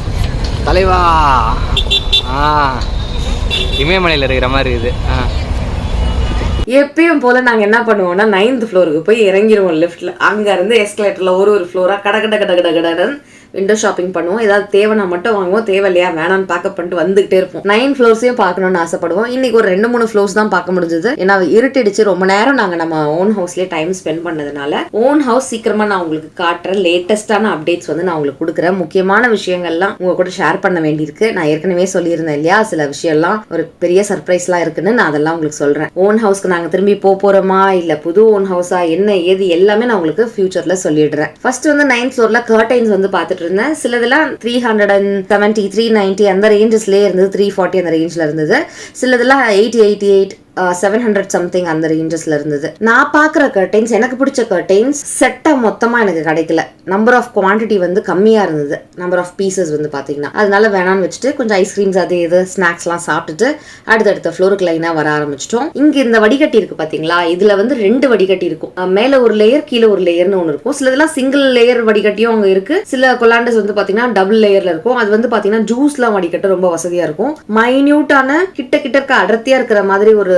தலைவா இமயமலையில் இருக்கிற மாதிரி இது. எப்பயும் போல நாங்க என்ன பண்ணுவோம்னா 9th ஃப்ளோருக்கு போய் இறங்கிடுவோம் லிஃப்ட்ல. அங்க இருந்து எஸ்கலேட்டர்ல ஒரு ஃப்ளோரா கடகட விண்டோ ஷாப்பிங் பண்ணுவோம். ஏதாவது தேவைனா மட்டும் வாங்குவோம், தேவை இல்லையா வேணான்னு பேக்கப் பண்ணிட்டு வந்துகிட்டே இருப்போம். 9 ஃப்ளோர்ஸையும் பார்க்கணும்னு ஆசைப்படுவோம். இன்னைக்கு ஒரு 2-3 ஃப்ளோர்ஸ் தான் பார்க்க முடிஞ்சது. ஏன்னா இருட்டிடுச்சு, ரொம்ப நேரம் நாங்க நம்ம ஓன் ஹவுஸ்லயே டைம் ஸ்பெண்ட் பண்ணதுனால. ஓன் ஹவுஸ் சீக்கிரமா நான் உங்களுக்கு காட்டுறேன். லேட்டஸ்டான அப்டேட்ஸ் வந்து நான் உங்களுக்கு கொடுக்குறேன். முக்கியமான விஷயங்கள்லாம் உங்க கூட ஷேர் பண்ண வேண்டியிருக்கு. நான் ஏற்கனவே சொல்லியிருந்தேன் இல்லையா, சில விஷயம்லாம் ஒரு பெரிய சர்ப்ரைஸ்லாம் இருக்குன்னு. நான் அதெல்லாம் உங்களுக்கு சொல்றேன். ஓன் ஹவுஸ்க்கு நாங்க திரும்பி போறோமா இல்ல புது ஓன் ஹவுஸா என்ன ஏது எல்லாமே நான் உங்களுக்கு ஃபியூச்சர்ல சொல்லிடுறேன். ஃபர்ஸ்ட் வந்து 9th ஃப்ளோர்ல கர்டைன்ஸ் வந்து பார்த்துட்டு இருந்தேன். சிலதெல்லாம் 370, 390 அந்த ரேஞ்சஸ்லயே இருந்தது, 340 அந்த ரேஞ்ச்ல இருந்தது. சிலதெல்லாம் 888, 700 சம்திங் அந்த ரேஞ்சஸ்ல இருந்தது. நான் பாக்குற கர்டைன்ஸ், எனக்கு பிடிச்ச கர்டைன்ஸ் செட்டா மொத்தமா எனக்கு கிடைக்கல. நம்பர் ஆஃப் குவான்டிட்டி வந்து கம்மியா இருந்தது, நம்பர் ஆஃப் பீசஸ் வந்து பாத்தீங்கன்னா. அதனால வேணான்னு வச்சுட்டு கொஞ்சம் ஐஸ்கிரீம்ஸ் அது இது ஸ்நாக்ஸ் எல்லாம் சாப்பிட்டுட்டு அடுத்தடுத்த ஃப்ளோருக்கு லைனா வர ஆரம்பிச்சிட்டோம். இங்க இந்த வடிகட்டி இருக்கு பாத்தீங்களா, இதுல வந்து 2 வடிகட்டி இருக்கும். மேல ஒரு லேயர் கீழே ஒரு லேயர்னு ஒன்று இருக்கும். சிலதெல்லாம் சிங்கிள் லேயர் வடிகட்டியும் அங்க இருக்கு. சில கொலாண்டஸ் வந்து பாத்தீங்கன்னா டபுள் லேயர்ல இருக்கும். அது வந்து பாத்தீங்கன்னா ஜூஸ்லாம் வடிகட்ட ரொம்ப வசதியா இருக்கும். மைன்யூட்டான கிட்ட இருக்க அடர்த்தியா இருக்கிற மாதிரி ஒரு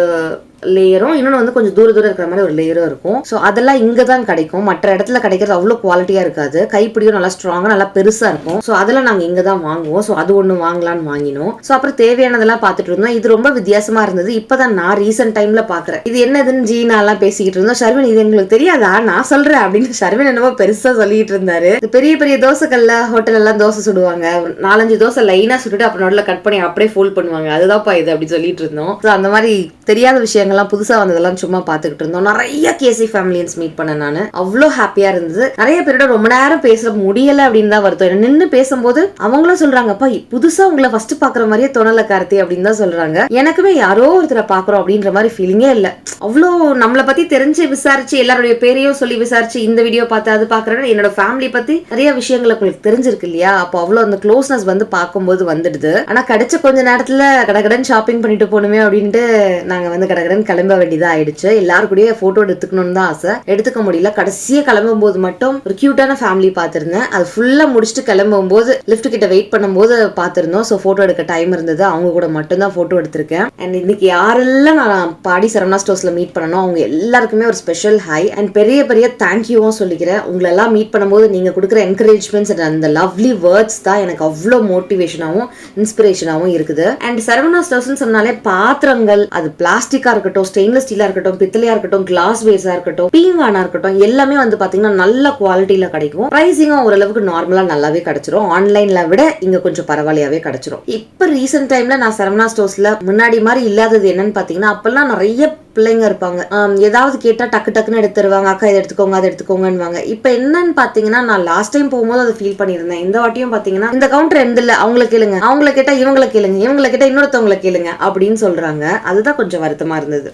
லேயரும், இன்னொன்று வந்து கொஞ்சம் தூரம் இருக்கிற மாதிரி ஒரு லேயரும் இருக்கும். ஸோ அதெல்லாம் இங்கே தான் கிடைக்கும். மற்ற இடத்துல கிடைக்கிறது அவ்வளோ குவாலிட்டியாக இருக்காது. கைப்பிடியும் நல்லா ஸ்ட்ராங்காக நல்லா பெருசாக இருக்கும். ஸோ அதெல்லாம் நாங்கள் இங்கே தான் வாங்குவோம். ஸோ அது ஒன்று வாங்கலான்னு வாங்கினோம். ஸோ அப்புறம் தேவையானதெல்லாம் பார்த்துட்டு இருந்தோம். இது ரொம்ப வித்தியாசமா இருந்தது. இப்போதான் நான் ரீசெண்ட் டைம்ல பார்க்குறேன். இது என்னதுன்னு ஜீனாலாம் பேசிக்கிட்டு இருந்தோம். ஷர்வின் இது எங்களுக்கு தெரியாதா, நான் சொல்றேன் அப்படின்னு ஷர்வின் என்னவோ பெருசா சொல்லிட்டு இருந்தாரு. பெரிய பெரிய தோசைக்கல்ல ஹோட்டல் எல்லாம் தோசை சுடுவாங்க, 4-5 தோசை லைனா சுட்டுட்டு அப்புறம் நடுவில் கட் பண்ணி அப்படியே ஃபோல்ட் பண்ணுவாங்க, அதுதான்ப்பா இது அப்படி சொல்லிட்டு இருந்தோம். ஸோ அந்த மாதிரி தெரியாத விஷயங்கள்லாம் புதுசா வந்ததெல்லாம் சும்மா பார்த்துக்கிட்டு இருந்தோம். நிறைய கேசி ஃபேமிலியன்ஸ் மீட் பண்ண நான் அவ்வளோ ஹாப்பியா இருந்தது. நிறைய பேரோட ரொம்ப நேரம் பேச முடியல அப்படின்னு தான் வருத்தம். நின்று பேசும்போது அவங்களும் சொல்றாங்கப்பா புதுசா உங்களை ஃபர்ஸ்ட் பாக்குற மாதிரியே தோணல கார்த்தி அப்படின்னு தான் சொல்றாங்க. எனக்குமே யாரோ ஒருத்தரை பாக்குறோம் அப்படின்ற மாதிரி ஃபீலிங்கே இல்லை. அவ்வளோ நம்மளை பத்தி தெரிஞ்சு விசாரிச்சு எல்லாருடைய பேரையும் சொல்லி விசாரிச்சு இந்த வீடியோ பார்த்து அது பாக்குறேன்னு என்னோட ஃபேமிலி பத்தி நிறைய விஷயங்கள் உங்களுக்கு தெரிஞ்சிருக்கு இல்லையா. அப்போ அவ்வளோ அந்த க்ளோஸ்னஸ் வந்து பார்க்கும்போது வந்துடுது. ஆனா கிடைச்ச கொஞ்ச நேரத்துல கடகடன் ஷாப்பிங் பண்ணிட்டு போகணுமே அப்படின்ட்டு நாங்க வந்து கடகடன் கிளம்ப வேண்டியதா ஆயிடுச்சு. எல்லாரும் கூட போட்டோ எடுத்துக்கணும்னு தான் ஆசை, எடுத்துக்க முடியல. கடைசியா கிளம்பும் போது மட்டும் ஒரு கியூட்டான ஃபேமிலி பார்த்திருந்தேன். அது ஃபுல்லா முடிச்சுட்டு கிளம்பும் போது லிஃப்ட் கிட்ட வெயிட் பண்ணும்போது பார்த்திருந்தோம். ஸோ போட்டோ எடுக்க டைம் இருந்தது, அவங்க கூட மட்டும் தான் போட்டோ எடுத்திருக்கேன். அண்ட் இன்னைக்கு யாரெல்லாம் நான் பாடி சரவணா ஸ்டோர்ஸ்ல மீட் பண்ணணும் அவங்க எல்லாருக்குமே ஒரு ஸ்பெஷல் ஹை அண்ட் பெரிய பெரிய தேங்க்யூவும் சொல்லிக்கிறேன். உங்களை எல்லாம் மீட் பண்ணும்போது நீங்க கொடுக்குற என்கரேஜ்மெண்ட்ஸ் அண்ட் அந்த லவ்லி வேர்ட்ஸ் தான் எனக்கு அவ்வளோ மோட்டிவேஷனாகவும் இன்ஸ்பிரேஷனாகவும் இருக்குது. அண்ட் சரவணா ஸ்டோர்ஸ்னு சொன்னாலே பாத்திரங்கள், அது பிளாஸ்டிக்கா இருக்கட்டும், ஸ்டெயின்லெஸ் ஸ்டீலா இருக்கட்டும், பித்தளையா இருக்கட்டும், கிளாஸ் வேஸா இருக்கட்டும், பீங்கானா இருக்கட்டும், எல்லாமே வந்து பாத்தீங்கன்னா நல்ல குவாலிட்டியில கிடைக்கும். பிரைசிங்கும் ஓரளவுக்கு நார்மலா நல்லாவே கிடைச்சிரும். ஆன்லைன்ல விட இங்க கொஞ்சம் பரவாயில்லையாவே கிடைச்சிரும். இப்ப ரீசெண்ட் டைம்ல நான் சரவணா ஸ்டோர்ஸ்ல முன்னாடி மாதிரி இல்லாதது என்னன்னு பாத்தீங்கன்னா, அப்பெல்லாம் நிறைய பிள்ளைங்க இருப்பாங்க. ஏதாவது கேட்டா டக்கு டக்குன்னு எடுத்துருவாங்க, அக்கா இதை எடுத்துக்கோங்க அதை எடுத்துக்கோங்கன்னு. இப்ப என்னன்னு பாத்தீங்கன்னா, நான் லாஸ்ட் டைம் போகும்போது அதை ஃபீல் பண்ணிருந்தேன். இந்த வாட்டியும் பாத்தீங்கன்னா இந்த கவுண்டர் எந்த இல்ல, அவங்களை கேளுங்க, அவங்களை கேட்டா இவங்களை கேளுங்க, இவங்களை கேட்டா இன்னொருத்தவங்களை கேளுங்க அப்படின்னு சொல்றாங்க. அதுதான் கொஞ்சம் வருத்தமா இருந்தது.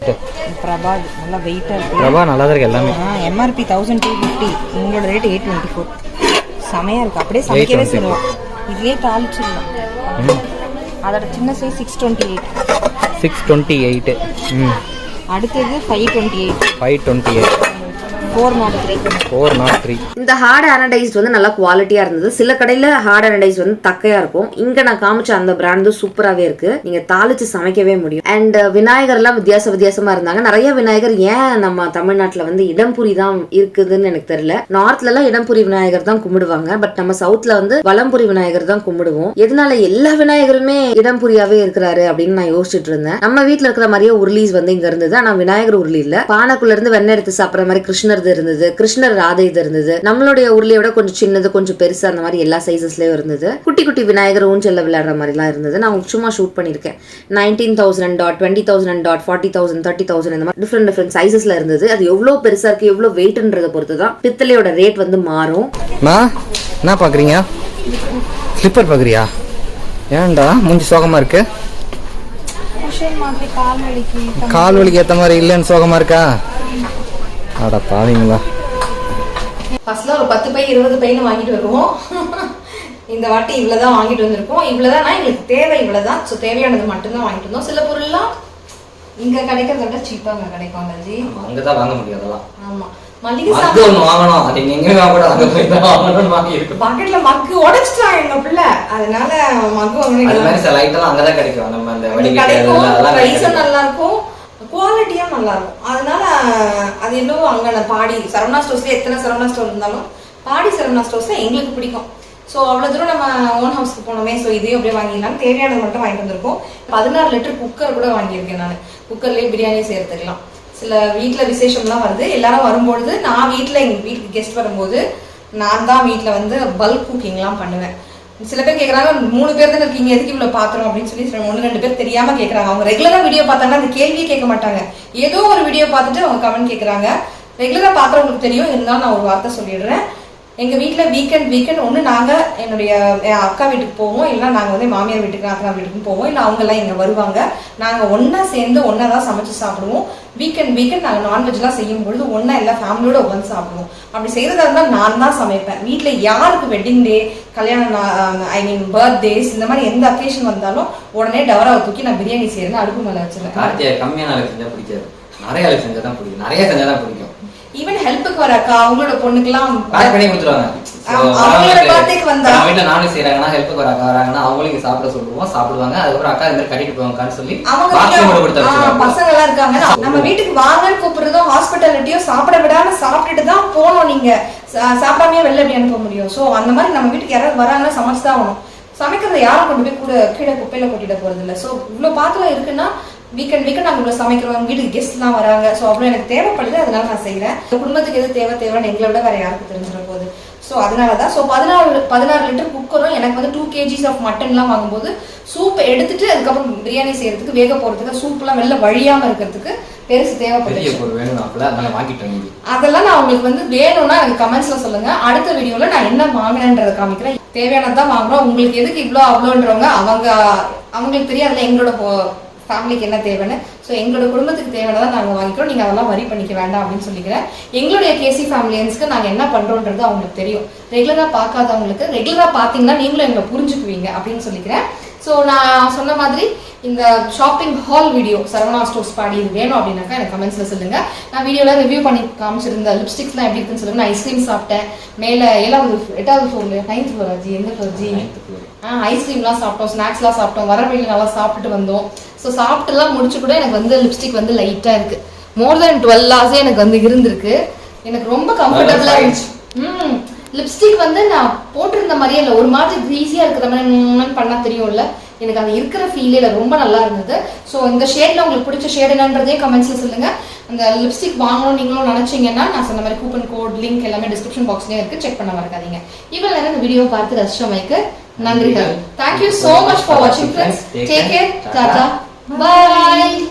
பிரபா நல்லா வெயிட்டா இருக்கு. பிரபா நல்லா இருக்கு எல்லாமே. எம்ஆர்பி 1250, உங்களோட ரேட் 824. செமையா இருக்கு. அப்படியே சமைக்கவே சொல்லலாம், இதுலயே தாளிச்சிடலாம். அதோட சின்ன சைஸ் 628. அடுத்தது 528. 403. 403. இந்த ஹார்ட் ஆனடைஸ்ட் வந்து நல்லா குவாலிட்டியா இருந்தது. சில கடையில ஹார்ட் ஆனடைஸ்ட் வந்து தக்கையா இருக்கும். இங்க நான் காமிச்ச அந்த பிராண்ட் சூப்பராகவே இருக்கு. நீங்க தாளிச்சு சமைக்கவே முடியும். அண்ட் விநாயகர் எல்லாம் வித்தியாசமா இருந்தாங்க. நிறைய விநாயகர் ஏன் நம்ம தமிழ்நாட்டுல வந்து இடம்புரி தான் இருக்குதுன்னு எனக்கு தெரியல. நார்த்ல எல்லாம் இடம்புரி விநாயகர் தான் கும்பிடுவாங்க. பட் நம்ம சவுத்ல வந்து வலம்புரி விநாயகர் தான் கும்பிடுவோம். எதனால எல்லா விநாயகருமே இடம்புரியாவே இருக்கிறாரு அப்படின்னு நான் யோசிச்சுட்டு இருந்தேன். நம்ம வீட்டுல இருக்கிற மாதிரியே உருளிஸ் வந்து இங்க இருந்தது. ஆனா விநாயகர் உருளி இல்ல. பானைக்குள்ள இருந்து வெண்ணெய் எடுத்து சாப்பிட்ற மாதிரி கிருஷ்ணர் இருந்தது, கிருஷ்ணர் ராதை இது இருந்தது. நம்மளுடைய உருளையோட கொஞ்சம் சின்னது, கொஞ்சம் பெருசு, அந்த மாதிரி எல்லா சைசஸ்லயும் இருந்தது. குட்டி குட்டி விநாயகர் ஊஞ்சல்ல விளையாடுற மாதிரி எல்லாம் இருந்தது. நான் சும்மா ஷூட் பண்ணிருக்கேன். 19,000 டாட், 20,000 டாட், 40,000, 30,000 இந்த மாதிரி டிஃப்ரெண்ட் சைசஸ்ல இருந்தது. அது எவ்வளவு பெருசா இருக்கு, எவ்வளவு வெயிட்ன்றத பொறுத்து தான் பித்தளையோட ரேட் வந்து மாறும். என்ன பாக்குறீங்க? ஸ்லிப்பர் பாக்குறியா? ஏன்டா மூஞ்சி சோகமா இருக்கு? கால் வலிக்கு ஏத்த மாதிரி இல்லன்னு சோகமா இருக்கா? அட பாவீங்களா. ஃபர்ஸ்ட்ல ஒரு 10 பை 20 பைன்னு வாங்கிட்டு வருவோம். இந்த வாட்டி இவ்வளவுதான் வாங்கிட்டு வந்திருக்கோம். இவ்வளவுதான் எங்களுக்கு தேவை, இவ்வளவுதான். ஸோ தேவையானது மட்டும்தான் வாங்கிட்டு வந்தோம். சில பொருள்லாம் இங்க கிடைக்கிறத விட சீப்பா அங்க கிடைக்கும். ஜி அங்கதான் வாங்க முடியும் அதெல்லாம். ஆமா, மளிகை மக்கு ஒண்ணு வாங்கணும். அது எங்க வாங்கணும், அங்க போய் தான் வாங்கணும்னு வாங்கி இருக்கு. பக்கெட்ல மக்கு உடைச்சிட்டான் எங்க பிள்ளை. அதனால மக்கு வாங்கணும். அது மாதிரி சில ஐட்டம் அங்கதான் கிடைக்கும். நம்ம அந்த கிடைக்கும், பிரைஸும் நல்லா இருக்கும், குவாலிட்டியும் நல்லா இருக்கும். அதனால அது என்னவோ அங்க பாடி சரவணா ஸ்டோர்ஸ்ல எத்தனை சரவணா ஸ்டோர் இருந்தாலும் பாடி சரவணா ஸ்டோர்ஸ்ல எங்களுக்கு பிடிக்கும். ஸோ அவ்வளோ தூரம் நம்ம ஓன் ஹவுஸ்க்கு போனோமே, ஸோ இதையும் அப்படியே வாங்கிடலாம். தேவையானது மட்டும் வாங்கிட்டு வந்திருக்கோம். 16 லிட்டர் குக்கர் கூட வாங்கியிருக்கேன் நான். குக்கர்லேயே பிரியாணி செய்யறதுக்கலாம். சில வீட்டில் விசேஷம்லாம் வருது. எல்லாரும் வரும்பொழுது நான் வீட்டில் எங்கள் வீட்டுக்கு கெஸ்ட் வரும்போது நான் தான் வீட்டில் வந்து பல்க் குக்கிங்லாம் பண்ணுவேன். சில பேர் கேட்குறாங்க, 3 பேர் தான் இருக்கீங்க, எதுக்கு இவ்வளோ பாத்திரம் அப்படின்னு சொல்லி 1-2 பேர் தெரியாமல் கேட்குறாங்க. அவங்க ரெகுலராக வீடியோ பார்த்தாங்கன்னா அந்த கேள்வியே கேட்க மாட்டாங்க. ஏதோ ஒரு வீடியோ பார்த்துட்டு அவங்க கமெண்ட் கேட்குறாங்க. ரெகுலராக பாத்திரவங்களுக்கு தெரியும், இருந்தாலும் நான் ஒரு வார்த்தை சொல்லிடுறேன். எங்கள் வீட்டில் வீக்கெண்ட் ஒன்று நாங்கள் என்னுடைய அக்கா வீட்டுக்கு போவோம், இல்லைனா நாங்கள் வந்து மாமியார் வீட்டுக்கு நாத்தனார் வீட்டுக்கும் போவோம், இல்லை அவங்கெல்லாம் இங்கே வருவாங்க. நாங்கள் ஒன்றா சேர்ந்து ஒன்றா தான் சமைச்சு சாப்பிடுவோம். வீக்கெண்ட் நாங்கள் நான்வெஜ்லாம் செய்யும் பொழுது ஒன்றா எல்லா ஃபேமிலியோட உட்காந்து சாப்பிடுவோம். அப்படி செய்கிறதா இருந்தால் நான் தான் சமைப்பேன். வீட்டில் யாருக்கு வெட்டிங் டே, கல்யாணம், பர்த்டேஸ், இந்த மாதிரி எந்த அக்கேஷன் வந்தாலும் உடனே டவராவை தூக்கி நான் பிரியாணி செய்யறேன்னு அடுப்பு மேலே வச்சிருவேன். கம்மியான அளவு செஞ்சா பிடிக்காது, நிறைய அளவு செஞ்சா தான் பிடிக்கும். நிறைய செஞ்சா தான் பிடிக்கும். ஈவன் ஹெல்ப்புக்கு வர அக்கா அவங்களோட பொண்ணுக்கெல்லாம் பேக் பண்ணி கொடுத்துருவாங்க. அவங்களோட பர்த்டேக்கு வந்தா வீட்டுல நானும் செய்யறாங்கன்னா ஹெல்ப்புக்கு வர அக்கா வராங்கன்னா அவங்களுக்கு சாப்பிட சொல்லுவோம், சாப்பிடுவாங்க. அதுக்கப்புறம் அக்கா இந்த மாதிரி கட்டிட்டு போவாங்கன்னு சொல்லி பசங்க எல்லாம் இருக்காங்க. நம்ம வீட்டுக்கு வாங்கன்னு கூப்பிடுறதோ ஹாஸ்பிட்டாலிட்டியோ சாப்பிட விடாம சாப்பிட்டுட்டு தான் போனோம். நீங்க சாப்பிடாமே வெளில எப்படி அனுப்ப முடியும்? ஸோ அந்த மாதிரி நம்ம வீட்டுக்கு யாராவது வராங்கன்னா சமைச்சுதான் ஆகணும். சமைக்கிறத யாரும் கொண்டு போய் கூட கீழே குப்பையில கொட்டிட போறது இல்லை. ஸோ இவ்வளவு பாத்திரம் இருக்குன்னா வீக்கெண்ட் நாங்கள் இவ்வளோ சமைக்கிறோம், வீட்டுக்கு கெஸ்ட்லாம் வராங்க. ஸோ அவ்வளோ எனக்கு தேவைப்படுது, அதனால நான் செய்கிறேன். குடும்பத்துக்கு எது தேவைன்னு எங்களை விட வேற யாருக்கு தெரிஞ்சிட போகுது. ஸோ அதனால தான். ஸோ 16 லிட்டர் குக்கரும் எனக்கு வந்து 2 kgs ஆஃப் மட்டன்லாம் வாங்கும்போது சூப் எடுத்துட்டு அதுக்கப்புறம் பிரியாணி செய்யறதுக்கு, வேக போறதுக்கு, சூப்லாம் வெளில வழியாம இருக்கிறதுக்கு பெருசு தேவைப்படுது. அதெல்லாம் நான் உங்களுக்கு வந்து வேணும்னா எனக்கு கமெண்ட்ஸ்ல சொல்லுங்க. அடுத்த வீடியோல நான் என்ன வாங்கினேன்றதை காமிக்கிறேன். தேவையானதான் வாங்குறோம். உங்களுக்கு எதுக்கு இவ்வளோ அவ்வளோன்றவங்க அவங்களுக்கு தெரியாதுல எங்களோட ஃபேமிலிக்கு என்ன தேவைன்னு. ஸோ எங்களோட குடும்பத்துக்கு தேவையானதான் நாங்கள் வாங்கிக்கிறோம். நீங்கள் அதெல்லாம் வரி பண்ணிக்க வேண்டாம் அப்படின்னு சொல்லிக்கிறேன். எங்களுடைய கேசி ஃபேமிலியன்ஸ்க்கு நாங்கள் என்ன பண்ணுறோன்றது அவங்களுக்கு தெரியும். ரெகுலராக பார்க்காதவங்களுக்கு ரெகுலராக பார்த்தீங்கன்னா நீங்களும் எங்களை புரிஞ்சுக்குவீங்க அப்படின்னு சொல்லிக்கிறேன். ஸோ நான் சொன்ன மாதிரி இந்த shopping haul video Saravana stores பாடி இது வேணும் அப்படின்னாக்கா எனக்கு கமெண்ட்ஸில் சொல்லுங்க. நான் வீடியோவில் ரிவ்யூ பண்ணி காமிச்சிருந்த லிப்ஸ்டிக்ஸ்லாம் எப்படி இருக்குன்னு சொல்லுங்க. நான் ஐஸ்கிரீம் சாப்பிட்டேன். மேலே 8வது ஃப்ளோர்ல 9th ஃப்ளோர் ஆச்சு. எந்த ஃப்ளோர் ஜி? ஐஸ்கிரீம்லாம் சாப்பிட்டோம், ஸ்நாக்ஸ்லாம் சாப்பிட்டோம், வர வழியில் நல்லா சாப்பிட்டுட்டு வந்தோம். ஸோ சாப்பிட்டுலாம் முடிச்சு கூட எனக்கு வந்து லிப்ஸ்டிக் வந்து லைட்டாக இருக்கு. மோர் தென் 12 hours எனக்கு வந்து இருந்திருக்கு. எனக்கு ரொம்ப கம்ஃபர்டபுளாக இருந்துச்சு. லிப்ஸ்டிக் வந்து நான் போட்டிருந்த மாதிரியே இல்லை, ஒரு மாதிரி ஈஸியாக இருக்கிற மாதிரி பண்ணா தெரியும்ல, எனக்கு அது இருக்கிற ஃபீலே இல்லை, ரொம்ப நல்லா இருந்தது. ஸோ இந்த ஷேட்ல உங்களுக்கு பிடிச்ச ஷேட் என்னன்றதே கமெண்ட்ஸ்ல சொல்லுங்க. அந்த லிப்ஸ்டிக் வாங்கணும் நீங்களும் நினைச்சீங்கன்னா நான் சொன்ன மாதிரி கூப்பன் கோட் லிங்க் எல்லாமே டிஸ்கிரிப்ஷன் பாக்ஸ்லயே இருக்கு, செக் பண்ண மறக்காதீங்க. இவ்வளவு நேரம் இந்த வீடியோ பார்த்து ரசிச்சமைக்கு நன்றிகள். Thank you so much for watching friends. Take care. Tata. Bye.